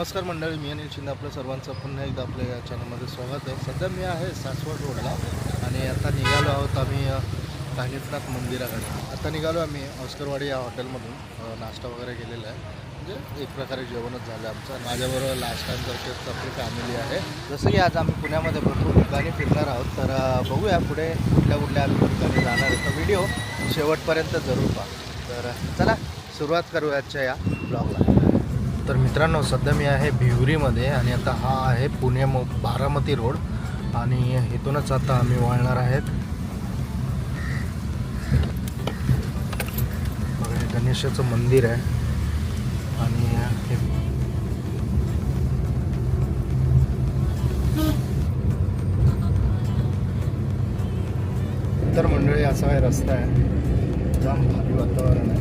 नमस्कार मंडळी, मी अनिल शिंदे आपलं सर्वांचं पुन्हा एकदा आपल्या या चॅनलमध्ये स्वागत आहे। सध्या मी आहे सासवड रोडला आणि आता निघालो आहोत आम्ही कानिफनाथ मंदिराकडे। आता निघालो आम्ही ऑस्करवाडी या हॉटेलमधून नाश्ता वगैरे केलेला आहे, म्हणजे एक प्रकारे जेवणच झालं आमचं। माझ्याबरोबर लास्ट टाईम सारखीच आपली फॅमिली आहे। जसं की आज आम्ही पुण्यामध्ये भरपूर ठिकाणी फिरणार आहोत, तर बघूया पुढे कुठल्या आम्ही ठिकाणी जाणार आहे। तर व्हिडिओ शेवटपर्यंत जरूर पहा। तर चला सुरुवात करूया आजच्या या ब्लॉगला। तर मित्रांनो, सध्या मी आहे भिवरीमध्ये आणि आता हा आहे पुणे बारामती रोड आणि इथूनच आता आम्ही वळणार आहेत। बघा, हे गणेशाचं मंदिर आहे आणि तर मंडळी असा आहे रस्ता आहे, जाम भारी वातावरण आहे,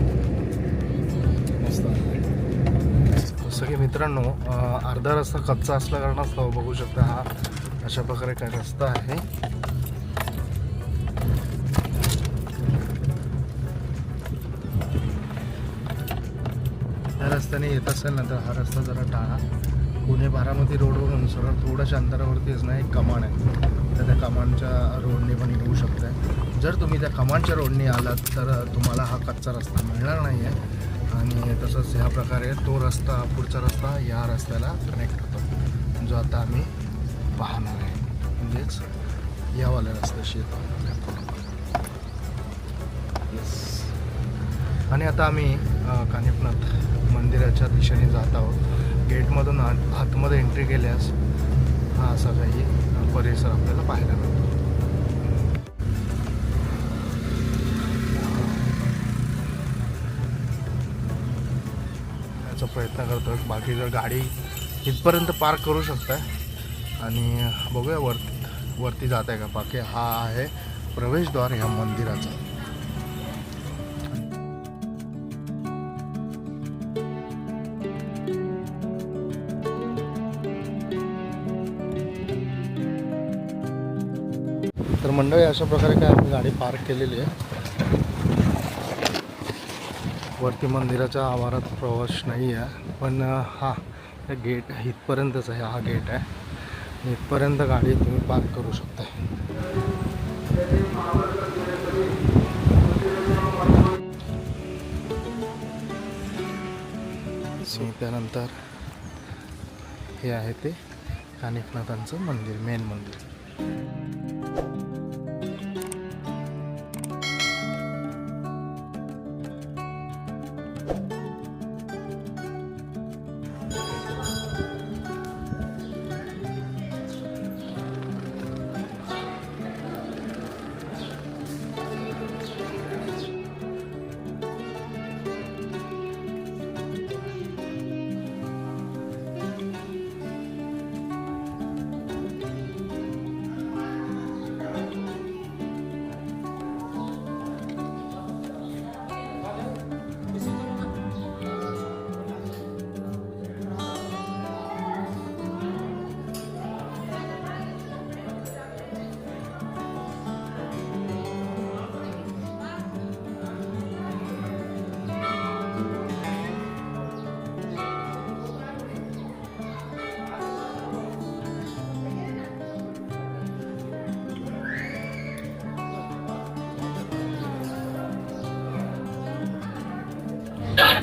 मस्त आहे। जसं की मित्रांनो, अर्धा रस्ता कच्चा असल्या कारणास्तव बघू शकता हा अशा प्रकारे काय रस्ता आहे। या रस्त्याने येत असेल ना तर हा रस्ता जरा टाळा। पुणे बारामती रोडवरून सरळ थोड्याशा अंतरावरतीच ना एक कमान आहे, तर त्या कमानच्या रोडने पण येऊ शकतं। जर तुम्ही त्या कमानच्या रोडने आलात तर तुम्हाला हा कच्चा रस्ता मिळणार नाही आहे आणि तसंच ह्या प्रकारे तो रस्ता, पुढचा रस्ता या रस्त्याला कनेक्ट होतो, जो आता आम्ही पाहणार आहे, म्हणजेच यावाल्या रस्त्याशी येतो। आणि आता आम्ही कानिफनाथ मंदिराच्या दिशेने जात आहोत। गेटमधून आतमध्ये एंट्री केल्यास हा असा काही परिसर आपल्याला पाहायला मिळतो। प्रयत्न करतो, बाकी जर गाडी इथपर्यंत पार्क करू शकता आणि बघूया वरती जात आहे का। बाकी हा आहे प्रवेशद्वार ह्या मंदिराचा। तर मंडळी, अशा प्रकारे काय आम्ही गाडी पार्क केलेली आहे। वरती मंदिराच्या आवारात प्रवेश नाही आहे, पण हा गेट इथपर्यंतच आहे, हा गेट आहे, इथपर्यंत गाडी तुम्ही पार्क करू शकता। त्यानंतर हे आहे ते कानिफनाथांचं मंदिर, मेन मंदिर।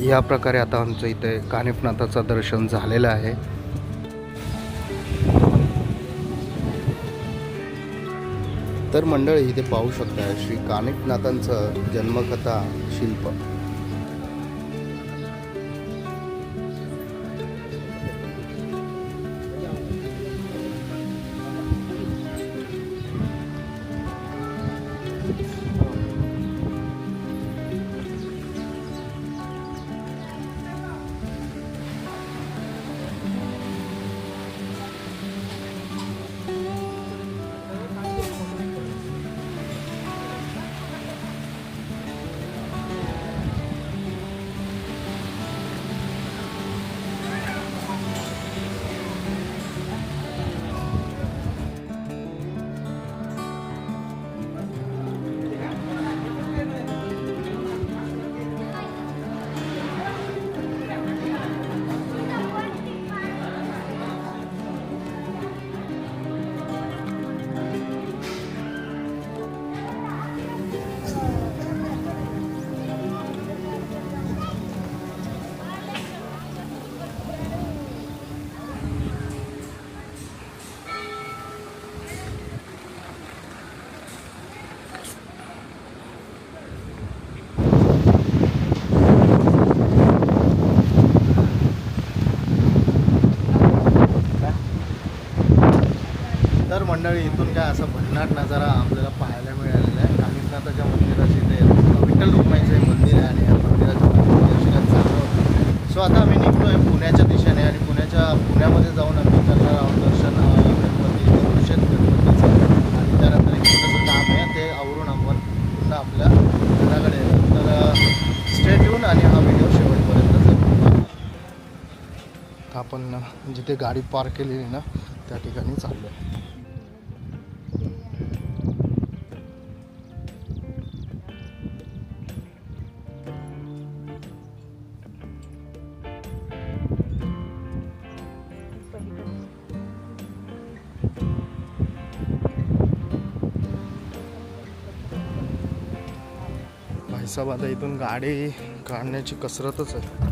या प्रकारे आता आमचं इथे कानिफनाथाचं दर्शन झालेलं आहे। तर मंडळी, इथे पाहू शकता श्री कानिफनाथांचं जन्मकथा शिल्प। इथून काय असा भन्नाट नजारा आपल्याला पाहायला मिळालेला आहे. कानिफनाथाच्या मंदिराचे ते विठ्ठल रुक्माईचं मंदिर आहे आणि या मंदिराच्या दर्शनात चाललं होतं. सो आता आम्ही निघतो आहे पुण्याच्या दिशेने आणि पुण्यामध्ये जाऊन आम्ही करणार आहोत दर्शन गणपती दर्शन गणपतीचं आणि त्यानंतर एक छोटंसं काम आहे ते आवरून आपण पुन्हा आपल्या घराकडे येतो. तर स्टे ट्यून आणि हा व्हिडिओ शेवटपर्यंत जरूर. आपण जिथे गाडी पार्क केलेली ना त्या ठिकाणी चाललो आहे. भाईसाहेब आता इथून गाडी काढण्याची कसरतच आहे.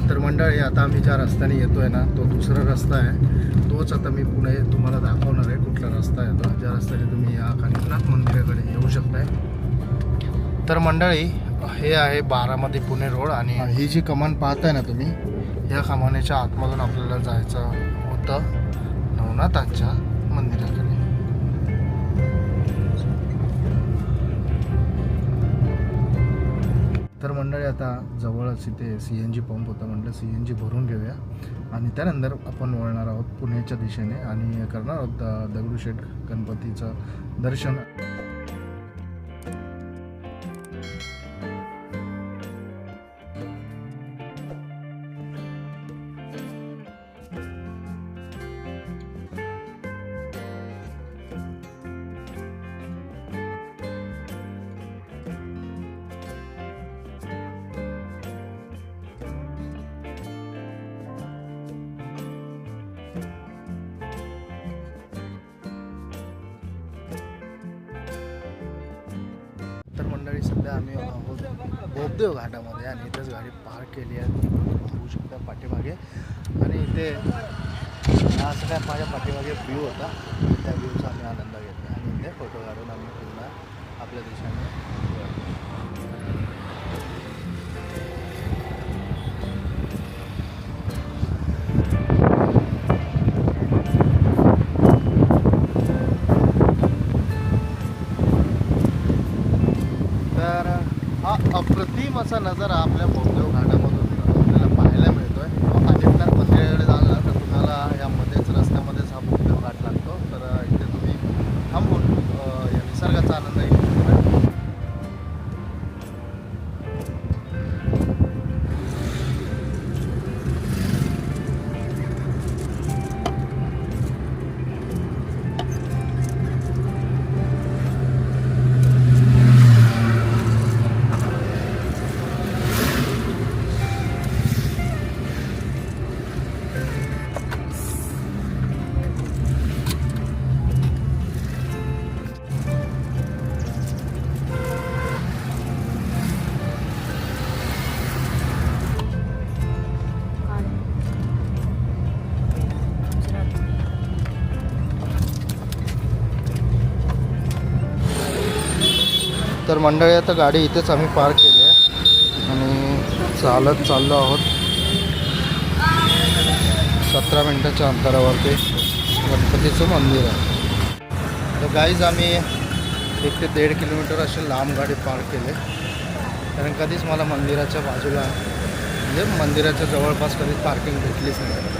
तर मंडळी आता आम्ही ज्या रस्त्याने येतोय ना तो दुसरा रस्ता आहे. तोच आता मी पुढे तुम्हाला दाखवणार आहे कुठला रस्ता आहे तो ज्या रस्त्याने तुम्ही या कानिफनाथ मंदिराकडे येऊ शकताय. तर मंडळी हे आहे बारामती पुणे रोड आणि ही जी कमान पाहताय ना तुम्ही या कमानीच्या आतमधून आपल्याला जायचं होतं नवनाथांच्या मंदिराकडे. तर मंडळी आता जवळच इथे CNG पंप होता. म्हटलं CNG भरून घेऊया आणि त्यानंतर आपण वळणार आहोत पुण्याच्या दिशेने आणि करणार आहोत दगडूशेठ गणपतीचं दर्शन. तर मंडळी सध्या आम्ही आहोत बोबदेव घाटामध्ये आणि इथेच गाडी पार्क केली आहे. बघू शकता पाठीमागे आणि इथे असं काय माझ्या पाठीमागे व्ह्यू होता त्या व्ह्यूचा आम्ही आनंद घेतला आणि इथे फोटो काढून आम्ही पुन्हा आपल्या देशाने. तर हा अप्रतिम असा नजारा आपल्या बोबदेव घाटामधून आपल्याला पाहायला मिळतो आहे. कानिफनाथ मंदिराकडे जाल ना तर तुम्हाला यामध्येच रस्त्यामध्येच हा बोबदेव घाट लागतो. तर इथे तुम्ही थांबून या निसर्गाचा आनंद घेऊ शकता. तर मंडळी आता गाडी इथेच आम्ही पार्क केली आहे आणि चालत चाललो आहोत. 17 मिनिटाच्या अंतरावरती गणपतीचं मंदिर आहे. तर गाईज आम्ही 1 ते 1.5 किलोमीटर असे लांब गाडी पार्क केले कारण कधीच मला मंदिराच्या बाजूला म्हणजे मंदिराच्या जवळपास कधीच पार्किंग भेटलीच नाही.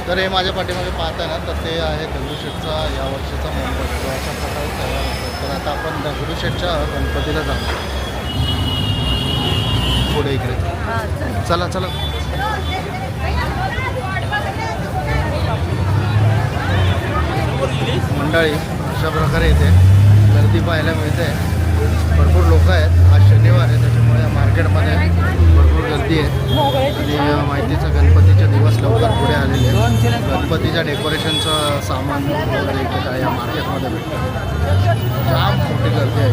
तर हे माझ्या पाठीमागे पाहताय ना तर ते आहे दगडूशेठचा या वर्षीचा मंडप जो अशा प्रकारे तयार होतो. तर आता आपण दगडूशेठच्या गणपतीला जातो. पुढे इकडे चला चला. मंडळी अशा प्रकारे इथे गर्दी पाहायला मिळते. भरपूर लोक आहेत. आज शनिवार आहे त्याच्यामुळे या मार्केटमध्ये भरपूर गर्दी आहे. आणि माहितीचं गणपतीचे दिवस लवकर पुढे आलेले आहेत. गणपतीच्या डेकोरेशनचं सामान वगैरे इथे या मार्केटमध्ये भेटतं. जाम मोठी गर्दी आहे.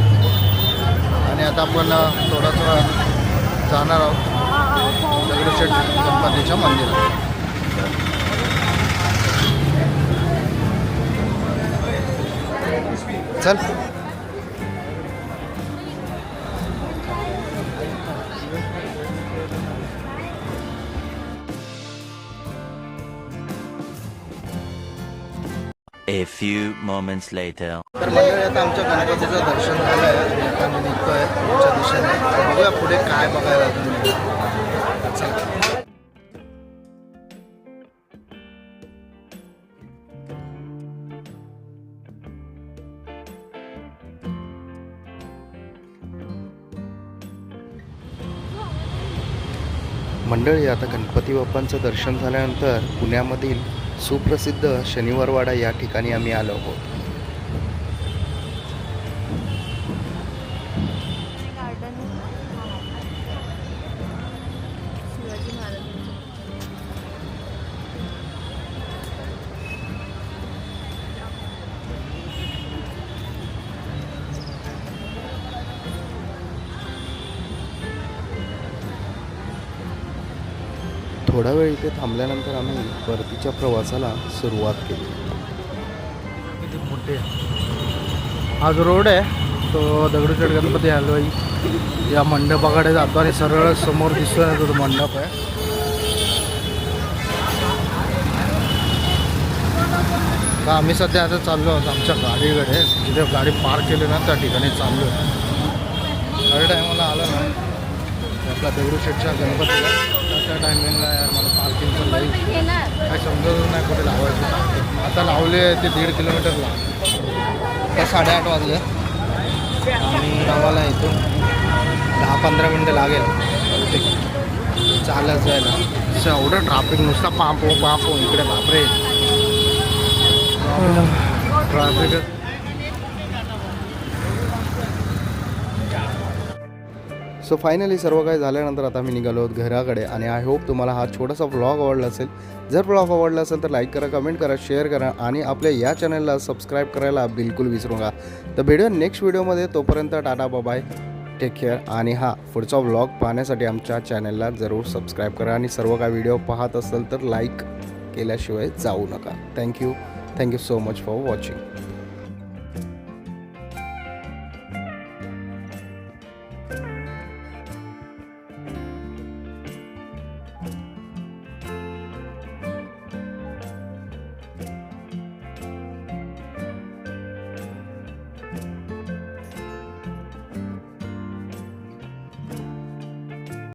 आणि आता आपण थोडा जाणार आहोत दगडूशेठ गणपतीच्या मंदिरात. चल. A few moments later. तर मंडळी आता आमच्या गणपतीचं दर्शन झालं आहे आणि आता मी निघतोय पुढच्या दिशेने. बघूया पुढे काय बघायला तुम्ही. मंडळी आता गणपती बाप्पांचं दर्शन झाल्यानंतर पुण्यामधील सुप्रसिद्ध शनिवारवाडा या ठिकाणी आम्ही आलो आहोत. थोडा वेळ इथे थांबल्यानंतर आम्ही परतीच्या प्रवासाला सुरुवात केली. किती मोठे हा जो रोड आहे तो दगडूशेठ गणपती हलवाई या मंडपाकडे जातो आणि सरळ समोर दिसतोय ना तो मंडप आहे. तर आम्ही सध्या आता चाललो आहोत आमच्या गाडीकडे. जिथे गाडी पार्क केली ना त्या ठिकाणी चाललो आहे. हर टायमाला आलो ना आपला दगडूशेठच्या गणपतीला त्या टायमिंगला यार मला पार्किंगचं लई काय समजतच नाही कुठे लावायचं. आता लावले ते 1.5 किलोमीटरला. आता 8:30 वाजले आणि आम्हाला इथून 10-15 मिनटं लागेल चालत जायला. एवढं ट्राफिक नुसता पापो इकडे बापरे ट्राफिक. सो फायनली सर्व काही झाल्यानंतर आता मी निघालो आहोत घराकडे. आणि आय होप तुम्हाला हा छोटासा व्लॉग आवडला असेल. जर व्लॉग आवडला असेल तर लाईक करा, कमेंट करा, शेअर करा आणि आपल्या या चॅनलला सबस्क्राईब करायला बिलकुल विसरू नका. तर भेटूया नेक्स्ट व्हिडिओमध्ये. तोपर्यंत टाटा बाय, टेक केअर. आणि पुढचा व्लॉग पाहण्यासाठी आमच्या चॅनलला जरूर सबस्क्राईब करा. आणि सर्व काही व्हिडिओ पाहत असेल तर लाईक केल्याशिवाय जाऊ नका. Thank you so much for watching.